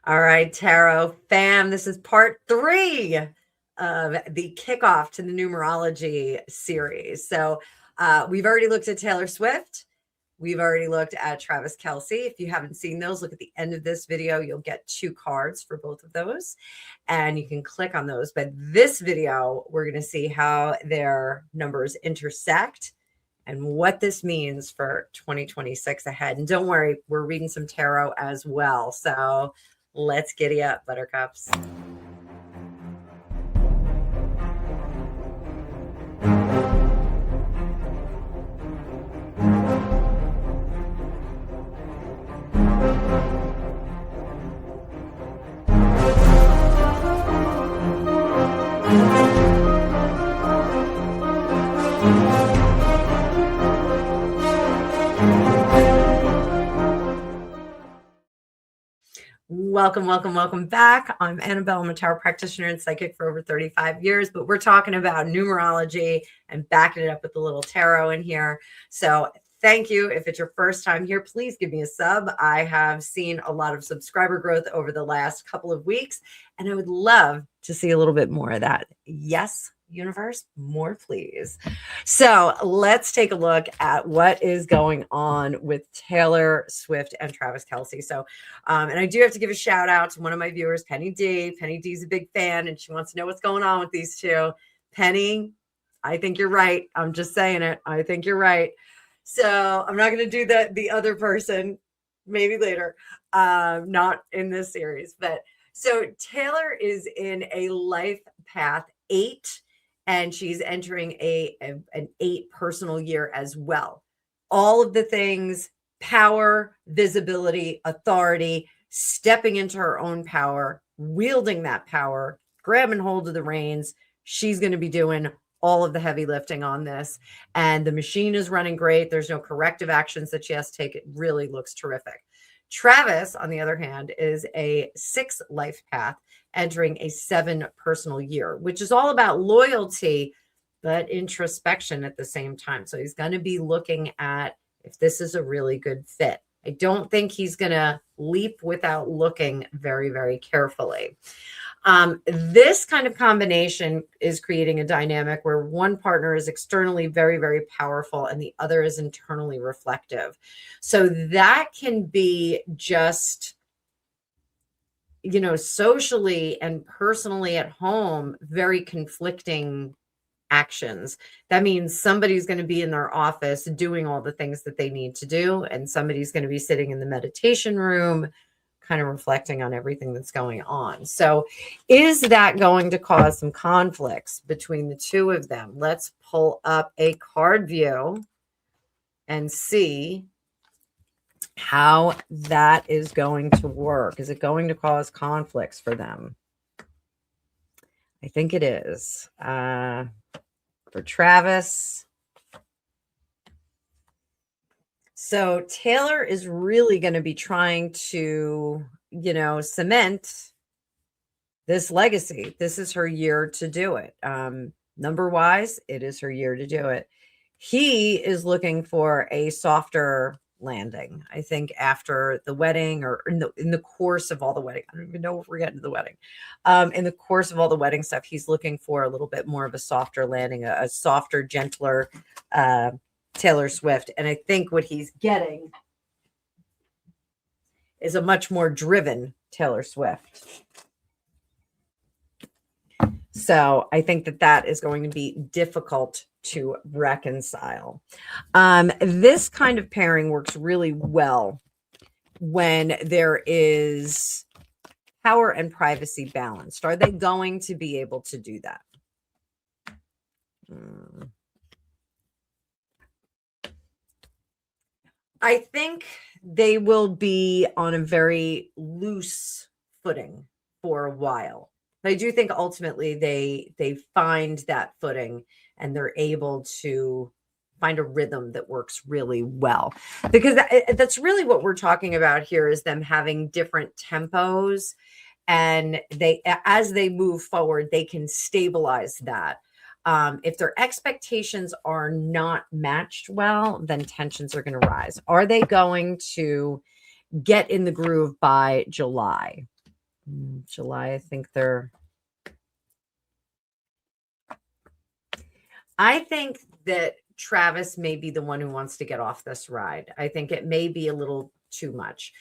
All right, Tarot fam, this is part 3 of the kickoff to the numerology series. So we've already looked at Taylor Swift. We've already looked at Travis Kelce. If you haven't seen those, look at the end of this video. You'll get 2 cards for both of those, and you can click on those. But this video, we're going to see how their numbers intersect and what this means for 2026 ahead. And don't worry, we're reading some tarot as well. So let's giddy up, buttercups. Welcome back. I'm Annabelle. I'm a tarot practitioner and psychic for over 35 years, but we're talking about numerology and backing it up with a little tarot in here. So thank you. If it's your first time here, please give me a sub. I have seen a lot of subscriber growth over the last couple of weeks, and I would love to see a little bit more of that. Yes, universe, more please. So let's take a look at what is going on with Taylor Swift and Travis Kelce. So, and I do have to give a shout out to one of my viewers, Penny D. Penny D's a big fan, and she wants to know what's going on with these two. Penny, I think you're right. I'm just saying it. I think you're right. So I'm not going to do the other person, maybe later, not in this series. But so Taylor is in a life path 8. And she's entering an 8 personal year as well. All of the things, power, visibility, authority, stepping into her own power, wielding that power, grabbing hold of the reins. She's going to be doing all of the heavy lifting on this. And the machine is running great. There's no corrective actions that she has to take. It really looks terrific. Travis, on the other hand, is a 6 life path, entering a 7 personal year, which is all about loyalty, but introspection at the same time. So he's going to be looking at if this is a really good fit. I don't think he's going to leap without looking very, very carefully. This kind of combination is creating a dynamic where one partner is externally very, very powerful and the other is internally reflective. So that can be just, you know, socially and personally at home, very conflicting actions. That means somebody's going to be in their office doing all the things that they need to do, and somebody's going to be sitting in the meditation room kind of reflecting on everything that's going on. So is that going to cause some conflicts between the two of them? Let's pull up a card view and see how that is going to work. Is it going to cause conflicts for them? I think it is. For Travis. So Taylor is really going to be trying to, you know, cement this legacy. This is her year to do it. Number wise, it is her year to do it. He is looking for a softer landing, I think, after the wedding, or in the course of all the wedding. I don't even know if we're getting to the wedding. In the course of all the wedding stuff, he's looking for a little bit more of a softer landing, a softer, gentler Taylor Swift. And I think what he's getting is a much more driven Taylor Swift. So I think that is going to be difficult to reconcile. This kind of pairing works really well when there is power and privacy balanced. Are they going to be able to do that? I think they will be on a very loose footing for a while. But I do think ultimately they find that footing and they're able to find a rhythm that works really well. Because that's really what we're talking about here, is them having different tempos, and as they move forward, they can stabilize that. If their expectations are not matched well, then tensions are going to rise. Are they going to get in the groove by July? July, I think that Travis may be the one who wants to get off this ride. I think it may be a little too much.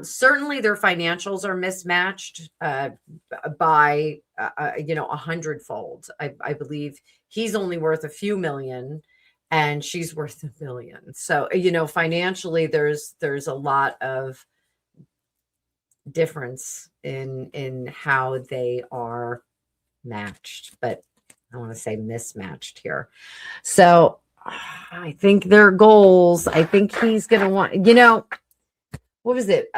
Certainly their financials are mismatched by, 100-fold. I believe he's only worth a few million and she's worth a million. So, financially there's a lot of difference in how they are matched, but I want to say mismatched here. So I think their goals, I think he's going to want, what was it?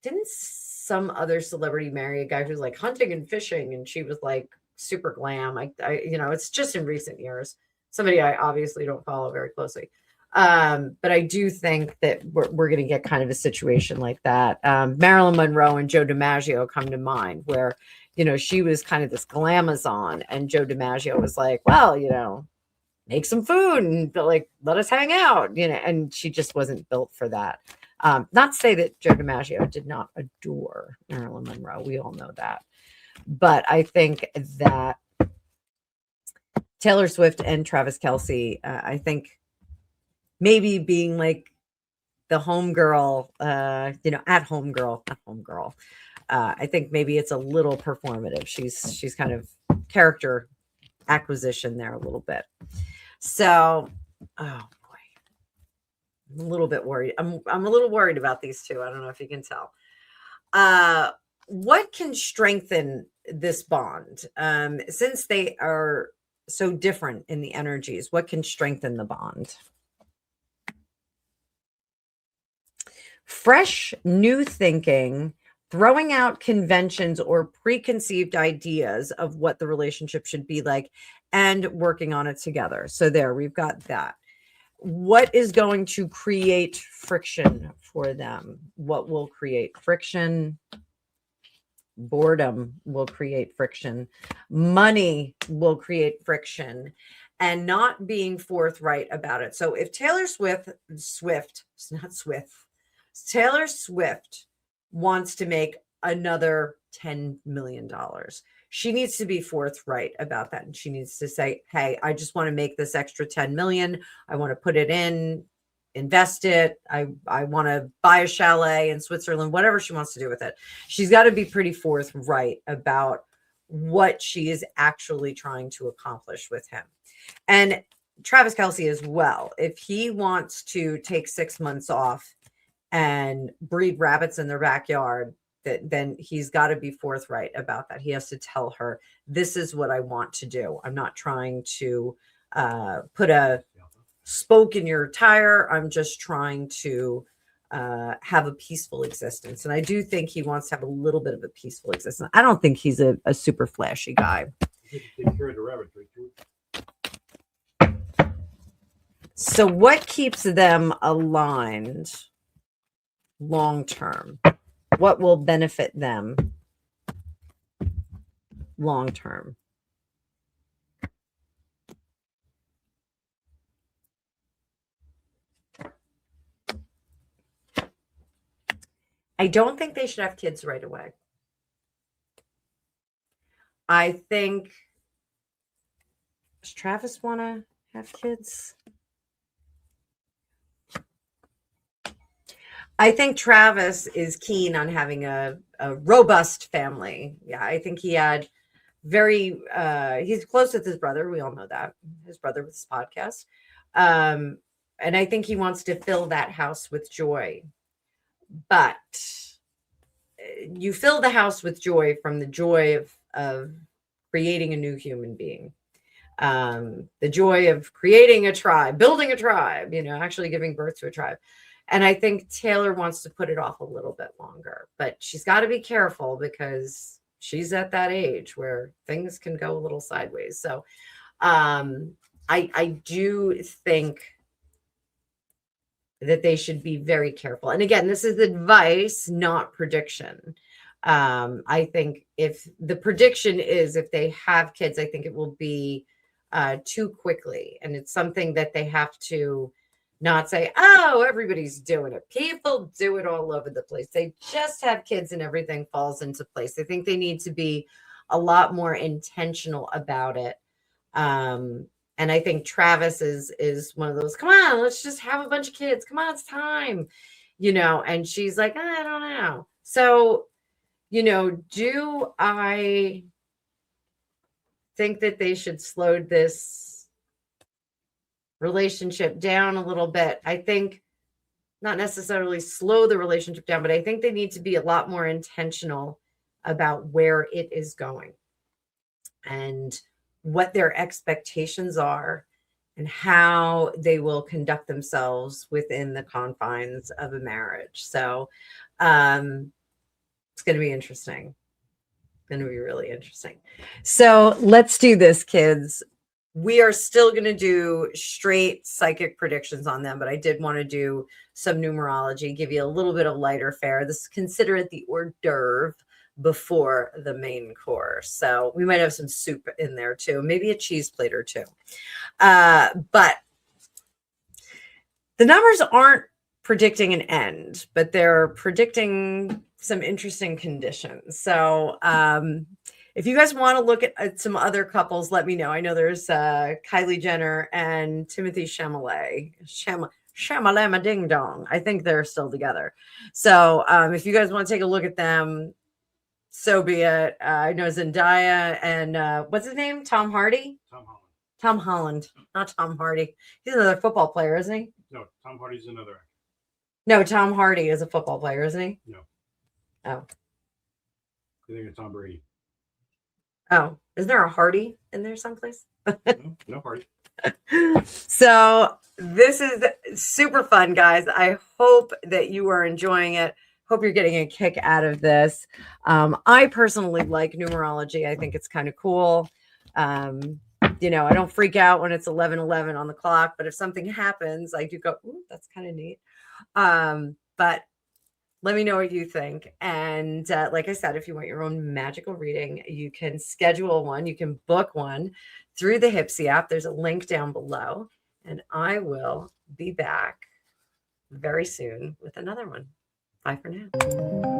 Didn't some other celebrity marry a guy who's like hunting and fishing and she was like super glam? It's just in recent years. Somebody I obviously don't follow very closely. But I do think that we're going to get kind of a situation like that. Marilyn Monroe and Joe DiMaggio come to mind where, she was kind of this glamazon and Joe DiMaggio was like, well, make some food and like, let us hang out, and she just wasn't built for that. Not to say that Joe DiMaggio did not adore Marilyn Monroe. We all know that. But I think that Taylor Swift and Travis Kelce, I think maybe being like the homegirl, at homegirl. I think maybe it's a little performative. She's kind of character acquisition there a little bit. So, oh boy, I'm a little bit worried. I'm a little worried about these two. I don't know if you can tell. What can strengthen this bond? Since they are so different in the energies, what can strengthen the bond? Fresh, new thinking, throwing out conventions or preconceived ideas of what the relationship should be like and working on it together. So there, we've got that. What is going to create friction for them? What will create friction? Boredom will create friction. Money will create friction. And not being forthright about it. So if Taylor Swift wants to make another $10 million, she needs to be forthright about that. And she needs to say, hey, I just want to make this extra 10 million. I want to put it in, invest it. I want to buy a chalet in Switzerland, whatever she wants to do with it. She's got to be pretty forthright about what she is actually trying to accomplish with him. And Travis Kelce as well. If he wants to take 6 months off and breed rabbits in their backyard, then he's got to be forthright about that. He has to tell her, this is what I want to do. I'm not trying to put a spoke in your tire. I'm just trying to have a peaceful existence. And I do think he wants to have a little bit of a peaceful existence. I don't think he's a super flashy guy. So what keeps them aligned long term? What will benefit them long term? I don't think they should have kids right away. I think, does Travis want to have kids? I think Travis is keen on having a robust family. Yeah, I think he had he's close with his brother. We all know that. His brother with his podcast. And I think he wants to fill that house with joy. But you fill the house with joy from the joy of creating a new human being. The joy of creating a tribe, building a tribe, actually giving birth to a tribe. And I think Taylor wants to put it off a little bit longer, but she's got to be careful because she's at that age where things can go a little sideways. So I do think that they should be very careful. And again, this is advice, not prediction. I think if the prediction is if they have kids, I think it will be too quickly. And it's something that they have to not say, oh, everybody's doing it. People do it all over the place. They just have kids and everything falls into place. I think they need to be a lot more intentional about it. And I think Travis is one of those, come on, let's just have a bunch of kids. Come on, it's time. And she's like, I don't know. So, do I think that they should slow this relationship down a little bit? I think not necessarily slow the relationship down, but I think they need to be a lot more intentional about where it is going and what their expectations are and how they will conduct themselves within the confines of a marriage. So it's going to be interesting. Going to be really interesting. So let's do this, kids. We are still going to do straight psychic predictions on them, but I did want to do some numerology, give you a little bit of lighter fare. This, consider it the hors d'oeuvre before the main course. So we might have some soup in there too, maybe a cheese plate or two. But the numbers aren't predicting an end, but they're predicting some interesting conditions. So if you guys want to look at some other couples, let me know. I know there's Kylie Jenner and Timothée Chalamet. Shamalama ding dong. I think they're still together. So if you guys want to take a look at them, so be it. I know Zendaya and what's his name? Tom Hardy? Tom Holland. Tom Holland, not Tom Hardy. He's another football player, isn't he? No, Tom Hardy's another actor. No, Tom Hardy is a football player, isn't he? No. Oh. I think it's Tom Brady. Oh, isn't there a Hardy in there someplace? No Hardy. So this is super fun, guys. I hope that you are enjoying it. Hope you're getting a kick out of this. I personally like numerology. I think it's kind of cool. I don't freak out when it's 11:11 on the clock, but if something happens, I do go, ooh, that's kind of neat. But let me know what you think. And like I said, if you want your own magical reading, you can schedule one. You can book one through the Hipsy app. There's a link down below. And I will be back very soon with another one. Bye for now.